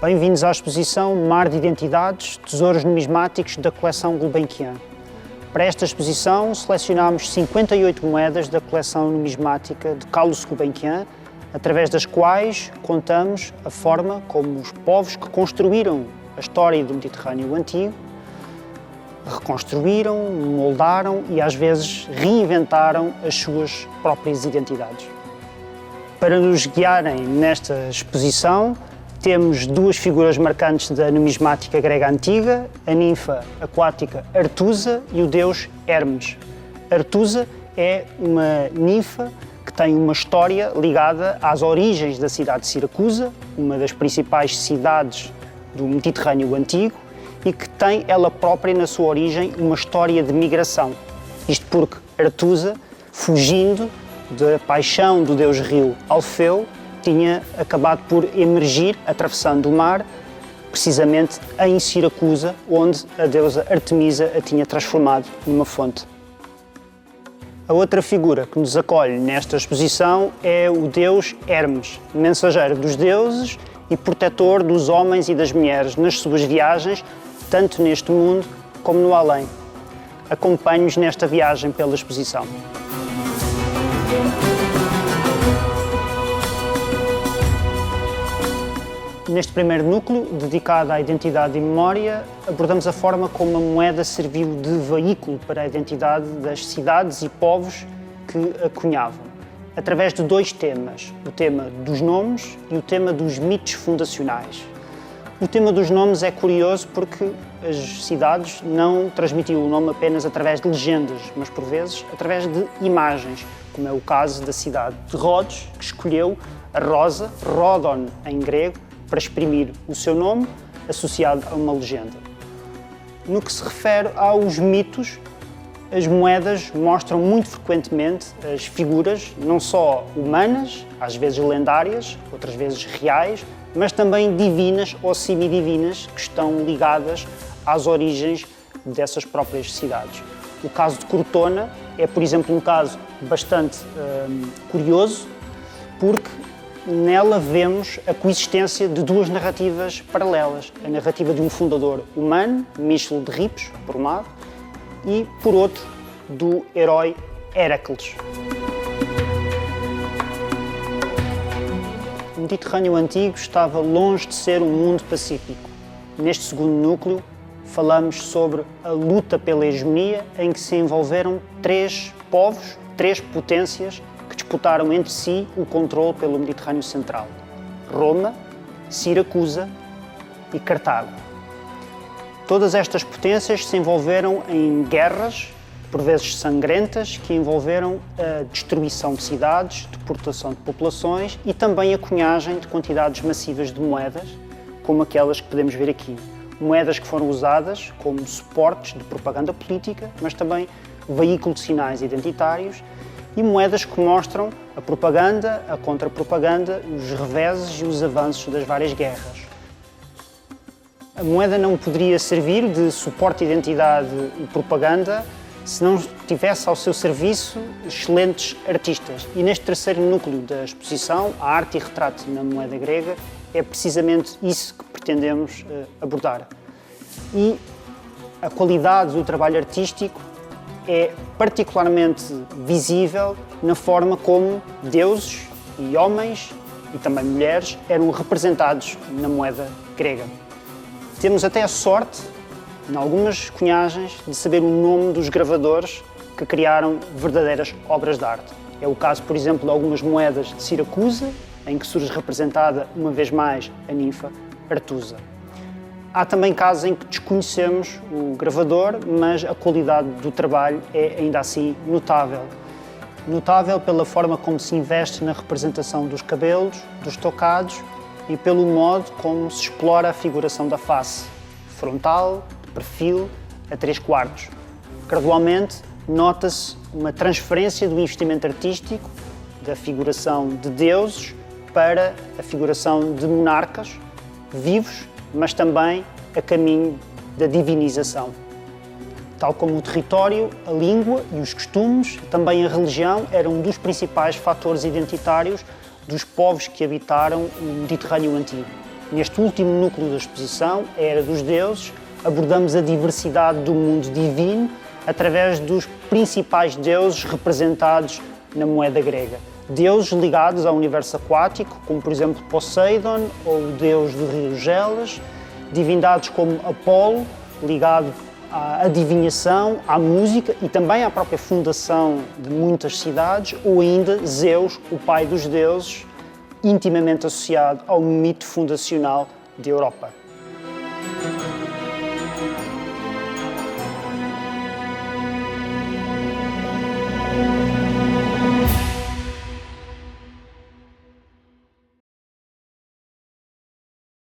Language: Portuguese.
Bem-vindos à exposição Mar de Identidades, Tesouros Numismáticos da coleção Gulbenkian. Para esta exposição selecionámos 58 moedas da coleção numismática de Carlos Gulbenkian, através das quais contamos a forma como os povos que construíram a história do Mediterrâneo Antigo reconstruíram, moldaram e às vezes reinventaram as suas próprias identidades. Para nos guiarem nesta exposição, temos duas figuras marcantes da numismática grega antiga, a ninfa aquática Artusa e o deus Hermes. Artusa é uma ninfa que tem uma história ligada às origens da cidade de Siracusa, uma das principais cidades do Mediterrâneo Antigo, e que tem ela própria na sua origem uma história de migração. Isto porque Artusa, fugindo da paixão do deus rio Alfeu, tinha acabado por emergir, atravessando o mar, precisamente em Siracusa, onde a deusa Artemisa a tinha transformado numa fonte. A outra figura que nos acolhe nesta exposição é o deus Hermes, mensageiro dos deuses e protetor dos homens e das mulheres nas suas viagens, tanto neste mundo como no além. Acompanhe-nos nesta viagem pela exposição. Neste primeiro núcleo, dedicado à identidade e memória, abordamos a forma como a moeda serviu de veículo para a identidade das cidades e povos que a cunhavam, através de dois temas, o tema dos nomes e o tema dos mitos fundacionais. O tema dos nomes é curioso porque as cidades não transmitiam o nome apenas através de legendas, mas por vezes através de imagens, como é o caso da cidade de Rhodes, que escolheu a rosa, Rhodon em grego, para exprimir o seu nome associado a uma legenda. No que se refere aos mitos, as moedas mostram muito frequentemente as figuras, não só humanas, às vezes lendárias, outras vezes reais, mas também divinas ou semidivinas que estão ligadas às origens dessas próprias cidades. O caso de Cortona é, por exemplo, um caso bastante curioso, porque nela vemos a coexistência de duas narrativas paralelas. A narrativa de um fundador humano, Michel de Ripos, por um lado, e, por outro, do herói Heracles. O Mediterrâneo Antigo estava longe de ser um mundo pacífico. Neste segundo núcleo, falamos sobre a luta pela hegemonia em que se envolveram três povos, três potências que disputaram entre si o controle pelo Mediterrâneo Central: Roma, Siracusa e Cartago. Todas estas potências se envolveram em guerras, por vezes sangrentas, que envolveram a destruição de cidades, deportação de populações e também a cunhagem de quantidades massivas de moedas, como aquelas que podemos ver aqui. Moedas que foram usadas como suportes de propaganda política, mas também veículo de sinais identitários, e moedas que mostram a propaganda, a contrapropaganda, os reveses e os avanços das várias guerras. A moeda não poderia servir de suporte de identidade e propaganda se não tivesse ao seu serviço excelentes artistas. E neste terceiro núcleo da exposição, a arte e retrato na moeda grega, é precisamente isso que pretendemos abordar. E a qualidade do trabalho artístico é particularmente visível na forma como deuses e homens e também mulheres eram representados na moeda grega. Temos até a sorte, em algumas cunhagens, de saber o nome dos gravadores que criaram verdadeiras obras de arte. É o caso, por exemplo, de algumas moedas de Siracusa, em que surge representada uma vez mais a ninfa Artusa. Há também casos em que desconhecemos o gravador, mas a qualidade do trabalho é ainda assim notável. Notável pela forma como se investe na representação dos cabelos, dos tocados e pelo modo como se explora a figuração da face, frontal, de perfil, a 3/4. Gradualmente, nota-se uma transferência do investimento artístico da figuração de deuses para a figuração de monarcas vivos, mas também a caminho da divinização. Tal como o território, a língua e os costumes, também a religião eram um dos principais fatores identitários dos povos que habitaram o Mediterrâneo Antigo. Neste último núcleo da exposição, a Era dos Deuses, abordamos a diversidade do mundo divino através dos principais deuses representados na moeda grega. Deuses ligados ao universo aquático, como por exemplo Poseidon, ou o deus do rio Gelas, divindades como Apolo, ligado à adivinhação, à música e também à própria fundação de muitas cidades, ou ainda Zeus, o pai dos deuses, intimamente associado ao mito fundacional de Europa.